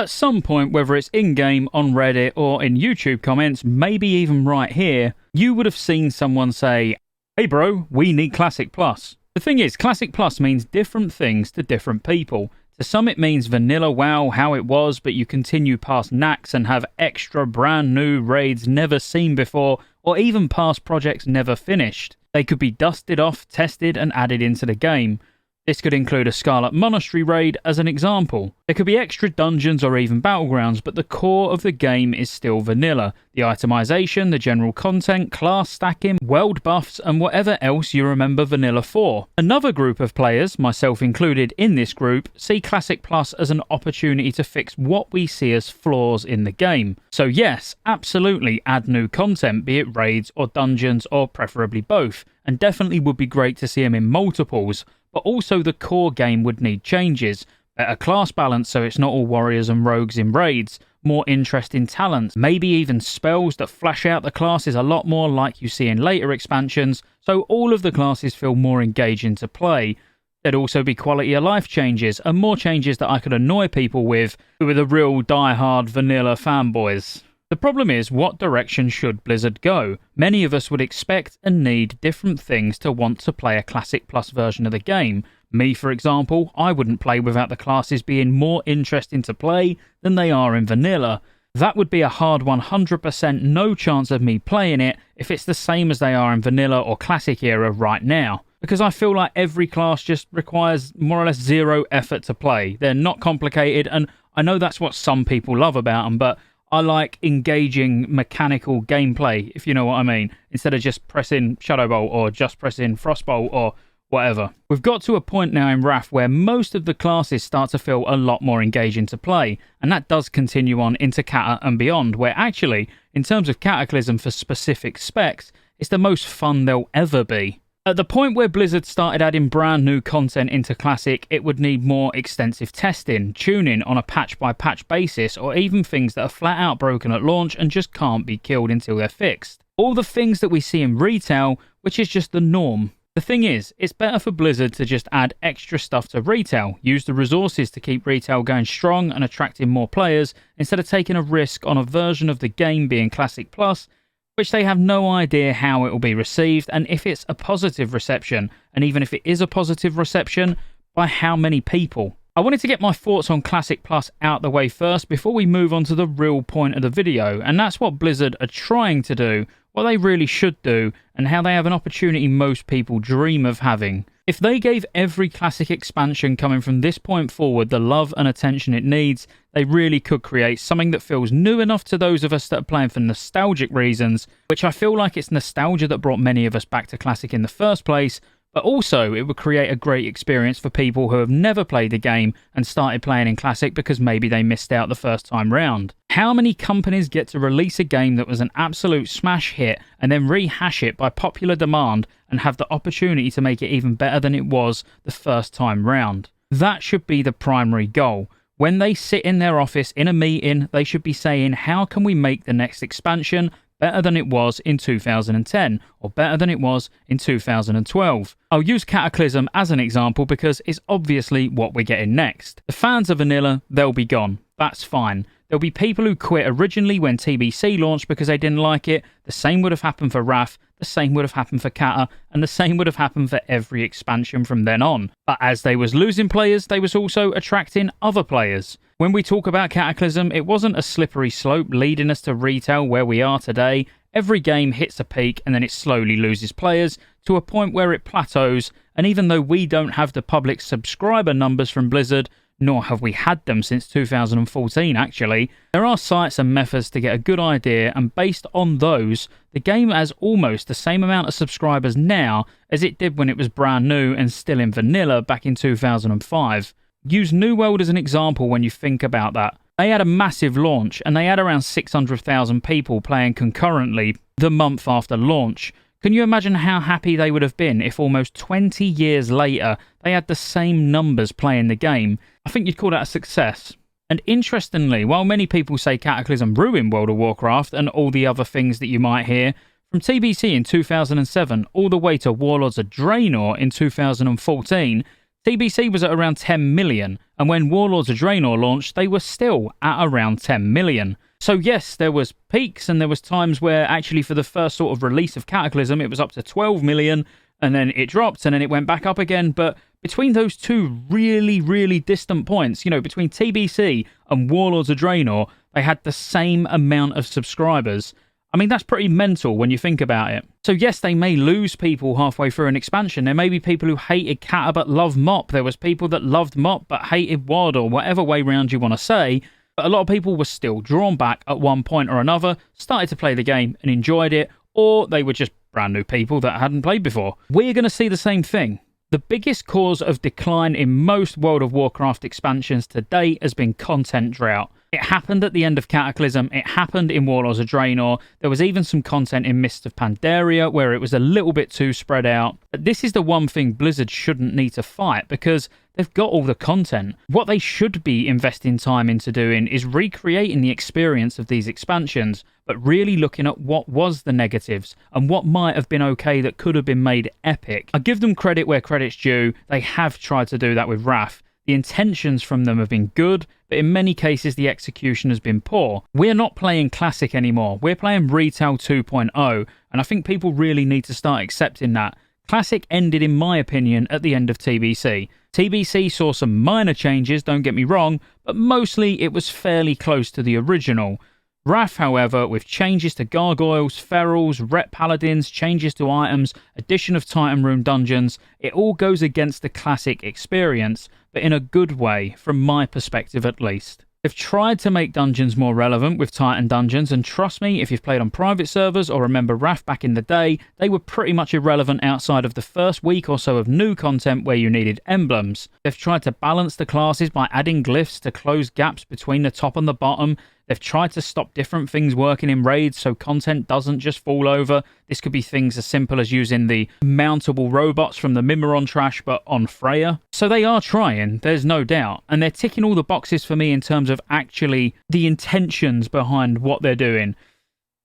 At some point, whether it's in-game, on Reddit, or in YouTube comments, maybe even right here, you would have seen someone say, "Hey bro, we need Classic Plus." The thing is, Classic Plus means different things to different people. To some it means vanilla WoW, how it was, but you continue past Nax and have extra brand new raids never seen before, or even past projects never finished. They could be dusted off, tested, and added into the game. This could include a Scarlet Monastery raid as an example. There could be extra dungeons or even battlegrounds, but the core of the game is still vanilla. The itemization, the general content, class stacking, world buffs, and whatever else you remember vanilla for. Another group of players, myself included in this group, see Classic Plus as an opportunity to fix what we see as flaws in the game. So yes, absolutely add new content, be it raids or dungeons or preferably both, and definitely would be great to see them in multiples. But also the core game would need changes. Better class balance so it's not all warriors and rogues in raids. More interesting talents, maybe even spells that flash out the classes a lot more like you see in later expansions, so all of the classes feel more engaging to play. There'd also be quality of life changes, and more changes that I could annoy people with who are the real die-hard vanilla fanboys. The problem is, what direction should Blizzard go? Many of us would expect and need different things to want to play a Classic Plus version of the game. Me, for example, I wouldn't play without the classes being more interesting to play than they are in vanilla. That would be a hard 100% no chance of me playing it if it's the same as they are in vanilla or Classic era right now. Because I feel like every class just requires more or less zero effort to play. They're not complicated, and I know that's what some people love about them, but I like engaging mechanical gameplay, if you know what I mean, instead of just pressing Shadow Bolt or just pressing Frostbolt or whatever. We've got to a point now in Wrath where most of the classes start to feel a lot more engaging to play, and that does continue on into Cata and beyond, where actually, in terms of Cataclysm for specific specs, it's the most fun they'll ever be. At the point where Blizzard started adding brand new content into Classic, it would need more extensive testing, tuning on a patch-by-patch basis, or even things that are flat out broken at launch and just can't be killed until they're fixed. All the things that we see in retail, which is just the norm. The thing is, it's better for Blizzard to just add extra stuff to retail, use the resources to keep retail going strong and attracting more players, instead of taking a risk on a version of the game being Classic Plus, which they have no idea how it will be received, and if it's a positive reception, and even if it is a positive reception, by how many people. I wanted to get my thoughts on Classic Plus out the way first before we move on to the real point of the video, and that's what Blizzard are trying to do, what they really should do, and how they have an opportunity most people dream of having. If they gave every Classic expansion coming from this point forward the love and attention it needs, they really could create something that feels new enough to those of us that are playing for nostalgic reasons, which I feel like it's nostalgia that brought many of us back to Classic in the first place, but also it would create a great experience for people who have never played the game and started playing in Classic because maybe they missed out the first time round. How many companies get to release a game that was an absolute smash hit and then rehash it by popular demand and have the opportunity to make it even better than it was the first time round? That should be the primary goal. When they sit in their office in a meeting, they should be saying, how can we make the next expansion better than it was in 2010, or better than it was in 2012. I'll use Cataclysm as an example because it's obviously what we're getting next. The fans of vanilla, they'll be gone. That's fine. There'll be people who quit originally when TBC launched because they didn't like it. The same would have happened for Wrath, the same would have happened for Cata, and the same would have happened for every expansion from then on. But as they was losing players, they was also attracting other players. When we talk about Cataclysm, it wasn't a slippery slope leading us to retail where we are today. Every game hits a peak and then it slowly loses players to a point where it plateaus, and even though we don't have the public subscriber numbers from Blizzard, nor have we had them since 2014 actually, there are sites and methods to get a good idea, and based on those, the game has almost the same amount of subscribers now as it did when it was brand new and still in vanilla back in 2005. Use New World as an example when you think about that. They had a massive launch and they had around 600,000 people playing concurrently the month after launch. Can you imagine how happy they would have been if almost 20 years later they had the same numbers playing the game? I think you'd call that a success. And interestingly, while many people say Cataclysm ruined World of Warcraft and all the other things that you might hear, from TBC in 2007 all the way to Warlords of Draenor in 2014, TBC was at around 10 million, and when Warlords of Draenor launched, they were still at around 10 million. So yes, there was peaks, and there was times where actually for the first sort of release of Cataclysm, it was up to 12 million, and then it dropped, and then it went back up again. But between those two really, really distant points, between TBC and Warlords of Draenor, they had the same amount of subscribers. I mean, that's pretty mental when you think about it. So yes, they may lose people halfway through an expansion. There may be people who hated Cata but love Mop. There was people that loved Mop but hated WoD, or whatever way round you want to say. But a lot of people were still drawn back at one point or another, started to play the game and enjoyed it, or they were just brand new people that hadn't played before. We're going to see the same thing. The biggest cause of decline in most World of Warcraft expansions to date has been content drought. It happened at the end of Cataclysm, it happened in Warlords of Draenor, there was even some content in Mists of Pandaria where it was a little bit too spread out. But this is the one thing Blizzard shouldn't need to fight, because they've got all the content. What they should be investing time into doing is recreating the experience of these expansions, but really looking at what was the negatives and what might have been okay that could have been made epic. I give them credit where credit's due. They have tried to do that with Wrath. The intentions from them have been good, but in many cases the execution has been poor. We're not playing Classic anymore. We're playing Retail 2.0, and I think people really need to start accepting that. Classic ended, in my opinion, at the end of TBC. TBC saw some minor changes, don't get me wrong, but mostly it was fairly close to the original. Wrath, however, with changes to gargoyles, ferals, ret paladins, changes to items, addition of Titan Rune dungeons, it all goes against the Classic experience, but in a good way, from my perspective at least. They've tried to make dungeons more relevant with Titan dungeons, and trust me, if you've played on private servers or remember Wrath back in the day, they were pretty much irrelevant outside of the first week or so of new content where you needed emblems. They've tried to balance the classes by adding glyphs to close gaps between the top and the bottom. They've tried to stop different things working in raids so content doesn't just fall over. This could be things as simple as using the mountable robots from the Mimiron trash but on Freya. So they are trying, there's no doubt, and they're ticking all the boxes for me in terms of actually the intentions behind what they're doing.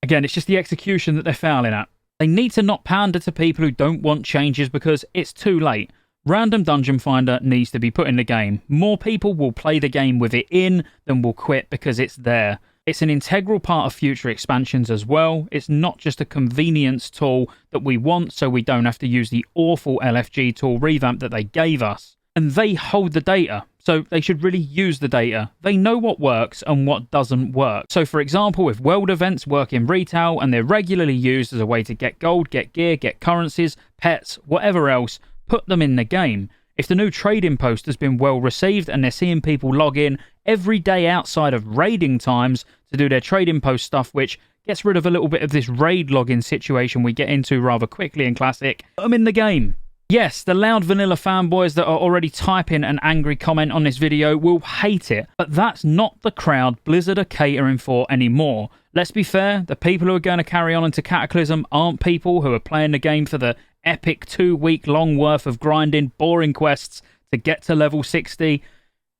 Again, it's just the execution that they're fouling at. They need to not pander to people who don't want changes because it's too late. Random Dungeon Finder needs to be put in the game. More people will play the game with it in than will quit because it's there. It's an integral part of future expansions as well. It's not just a convenience tool that we want so we don't have to use the awful LFG tool revamp that they gave us. And they hold the data, so they should really use the data. They know what works and what doesn't work. So for example, if world events work in retail and they're regularly used as a way to get gold, get gear, get currencies, pets, whatever else, put them in the game. If the new trading post has been well received and they're seeing people log in every day outside of raiding times to do their trading post stuff, which gets rid of a little bit of this raid login situation we get into rather quickly in Classic, put them in the game. Yes, the loud vanilla fanboys that are already typing an angry comment on this video will hate it, but that's not the crowd Blizzard are catering for anymore. Let's be fair, the people who are going to carry on into Cataclysm aren't people who are playing the game for the epic 2-week long worth of grinding, boring quests to get to level 60.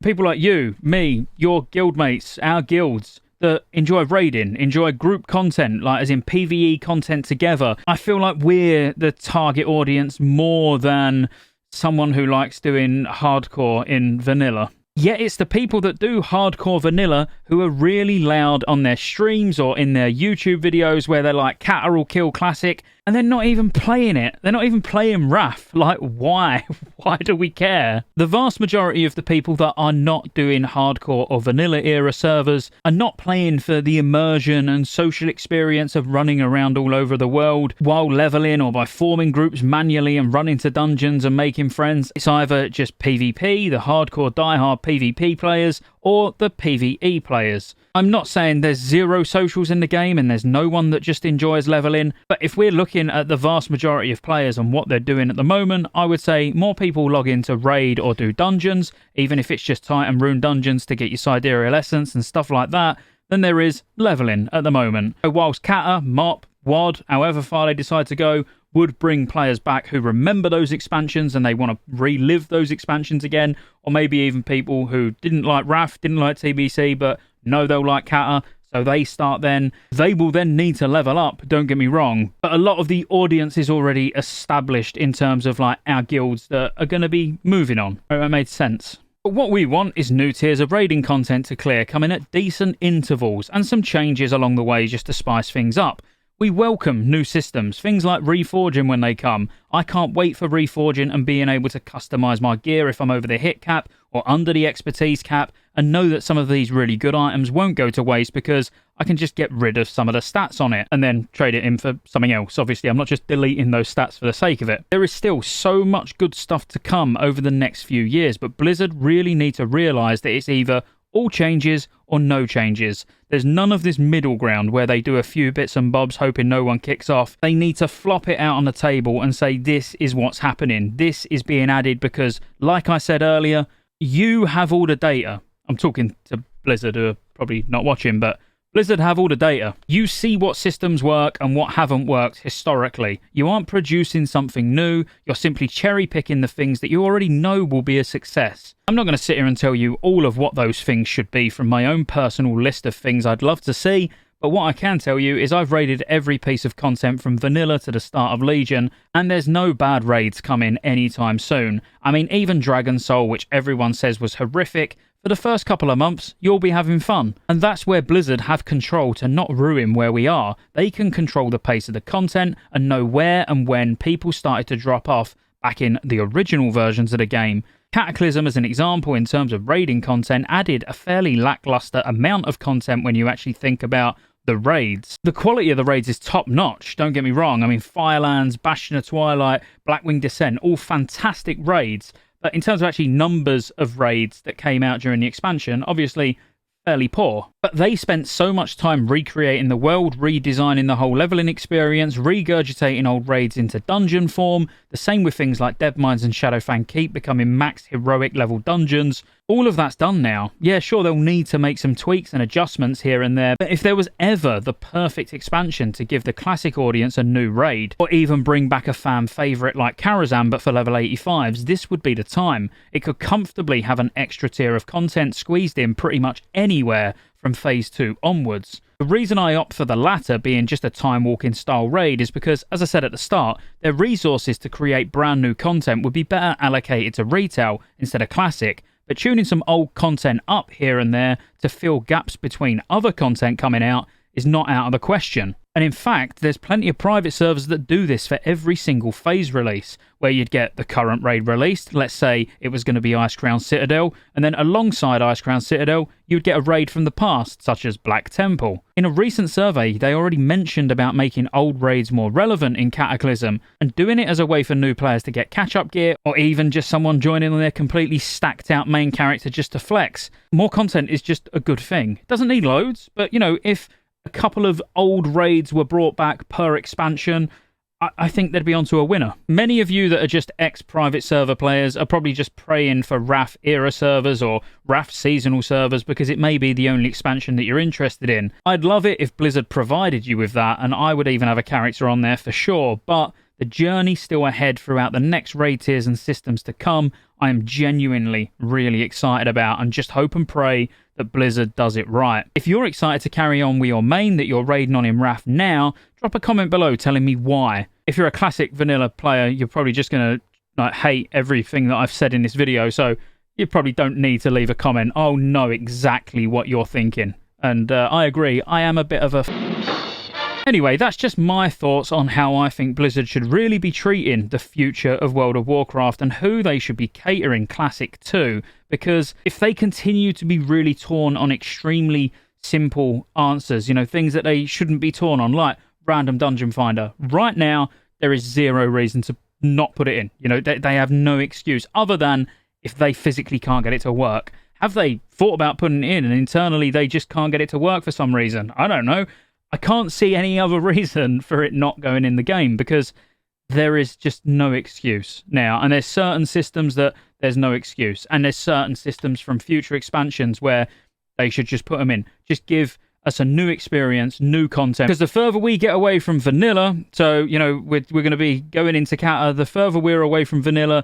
People like you, me, your guildmates, our guilds that enjoy raiding, enjoy group content, like as in PvE content together. I feel like we're the target audience more than someone who likes doing hardcore in vanilla. Yet it's the people that do hardcore vanilla who are really loud on their streams or in their YouTube videos where they're like, Cata will kill Classic, and they're not even playing it. They're not even playing Wrath. Like, why? Why do we care? The vast majority of the people that are not doing hardcore or vanilla era servers are not playing for the immersion and social experience of running around all over the world while leveling or by forming groups manually and running to dungeons and making friends. It's either just PvP, the hardcore diehard PvP players, or the PvE players. I'm not saying there's zero socials in the game and there's no one that just enjoys leveling, but if we're looking at the vast majority of players and what they're doing at the moment, I would say more people log into raid or do dungeons, even if it's just Titan Rune dungeons to get your Sidereal Essence and stuff like that, than there is leveling at the moment. So whilst Cata, Mop, WoD, however far they decide to go, would bring players back who remember those expansions and they want to relive those expansions again, or maybe even people who didn't like Wrath, didn't like TBC, but know they'll like Cata, So they start then, they will then need to level up, don't get me wrong, but a lot of the audience is already established in terms of like our guilds that are going to be moving on. It made sense. But what we want is new tiers of raiding content to clear, coming at decent intervals, and some changes along the way just to spice things up. We welcome new systems, things like reforging when they come. I can't wait for reforging and being able to customise my gear if I'm over the hit cap or under the expertise cap, and know that some of these really good items won't go to waste because I can just get rid of some of the stats on it and then trade it in for something else. Obviously, I'm not just deleting those stats for the sake of it. There is still so much good stuff to come over the next few years, but Blizzard really need to realise that it's either all changes or no changes. There's none of this middle ground where they do a few bits and bobs hoping no one kicks off. They need to flop it out on the table and say this is what's happening. This is being added because, like I said earlier, you have all the data. I'm talking to Blizzard, who are probably not watching, but Blizzard have all the data. You see what systems work and what haven't worked historically. You aren't producing something new, you're simply cherry-picking the things that you already know will be a success. I'm not going to sit here and tell you all of what those things should be from my own personal list of things I'd love to see, but what I can tell you is I've raided every piece of content from vanilla to the start of Legion, and there's no bad raids coming anytime soon. I mean, even Dragon Soul, which everyone says was horrific, for the first couple of months, you'll be having fun. And that's where Blizzard have control to not ruin where we are. They can control the pace of the content and know where and when people started to drop off back in the original versions of the game. Cataclysm, as an example, in terms of raiding content, added a fairly lackluster amount of content when you actually think about the raids. The quality of the raids is top-notch, don't get me wrong. I mean, Firelands, Bastion of Twilight, Blackwing Descent, all fantastic raids. But in terms of actually numbers of raids that came out during the expansion, obviously fairly poor. But they spent so much time recreating the world, redesigning the whole leveling experience, regurgitating old raids into dungeon form, the same with things like Deadmines and Shadowfang Keep becoming max heroic level dungeons. All of that's done now. Yeah, sure, they'll need to make some tweaks and adjustments here and there, but if there was ever the perfect expansion to give the classic audience a new raid, or even bring back a fan favourite like Karazhan but for level 85s, this would be the time. It could comfortably have an extra tier of content squeezed in pretty much anywhere from Phase 2 onwards. The reason I opt for the latter, being just a time-walking style raid, is because, as I said at the start, their resources to create brand new content would be better allocated to retail instead of classic, but tuning some old content up here and there to fill gaps between other content coming out is not out of the question. And in fact, there's plenty of private servers that do this for every single phase release, where you'd get the current raid released, let's say it was going to be Icecrown Citadel, and then alongside Icecrown Citadel, you'd get a raid from the past, such as Black Temple. In a recent survey, they already mentioned about making old raids more relevant in Cataclysm, and doing it as a way for new players to get catch-up gear, or even just someone joining on their completely stacked-out main character just to flex. More content is just a good thing. It doesn't need loads, but, you know, if a couple of old raids were brought back per expansion, I think they'd be onto a winner. Many of you that are just ex-private server players are probably just praying for WRAF era servers or WRAF seasonal servers because it may be the only expansion that you're interested in. I'd love it if Blizzard provided you with that, and I would even have a character on there for sure, but the journey still ahead throughout the next raid tiers and systems to come, I am genuinely really excited about, and just hope and pray that Blizzard does it right. If you're excited to carry on with your main that you're raiding on in WRAF now, drop a comment below telling me why. If you're a classic vanilla player, you're probably just going to hate everything that I've said in this video, so you probably don't need to leave a comment. I'll know exactly what you're thinking. And I agree, I am a bit of a... Anyway, that's just my thoughts on how I think Blizzard should really be treating the future of World of Warcraft and who they should be catering Classic to, because if they continue to be really torn on extremely simple answers, you know, things that they shouldn't be torn on, like random dungeon finder, right now there is zero reason to not put it in. You know, they have no excuse other than if they physically can't get it to work. Have they thought about putting it in and internally they just can't get it to work for some reason? I don't know. I can't see any other reason for it not going in the game, because there is just no excuse now. And there's certain systems that there's no excuse. And there's certain systems from future expansions where they should just put them in. Just give us a new experience, new content. Because the further we get away from vanilla, so, you know, we're going to be going into Cata, the further we're away from vanilla,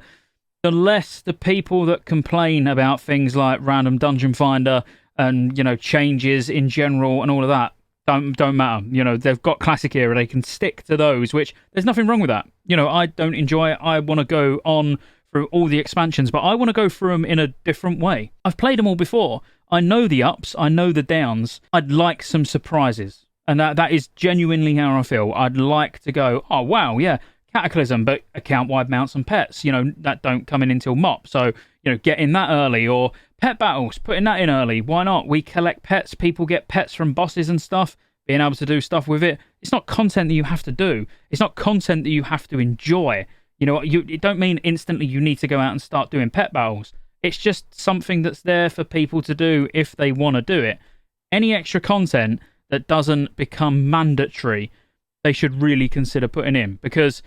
the less the people that complain about things like random dungeon finder and, you know, changes in general and all of that don't matter. You know, they've got classic era. They can stick to those, which there's nothing wrong with that. You know, I don't enjoy it. I want to go on through all the expansions, but I want to go through them in a different way. I've played them all before. I know the ups. I know the downs. I'd like some surprises. And that is genuinely how I feel. I'd like to go, oh, wow, yeah, Cataclysm, but account-wide mounts and pets, you know, that don't come in until MOP. So, you know, get in that early, or pet battles, putting that in early. Why not? We collect pets. People get pets from bosses and stuff, being able to do stuff with it. It's not content that you have to do. It's not content that you have to enjoy. You know, it don't mean instantly you need to go out and start doing pet battles. It's just something that's there for people to do if they want to do it. Any extra content that doesn't become mandatory, they should really consider putting in, because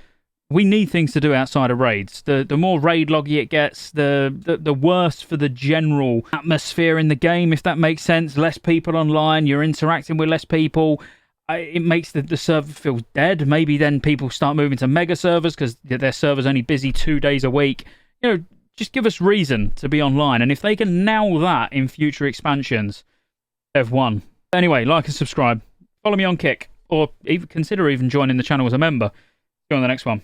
we need things to do outside of raids. The more raid loggy it gets, the worse for the general atmosphere in the game, if that makes sense. Less people online, you're interacting with less people. It makes the server feel dead. Maybe then people start moving to mega servers because their server's only busy 2 days a week. You know, just give us reason to be online. And if they can nail that in future expansions, they've won. Anyway, like and subscribe. Follow me on Kick, or even consider joining the channel as a member. Go on the next one.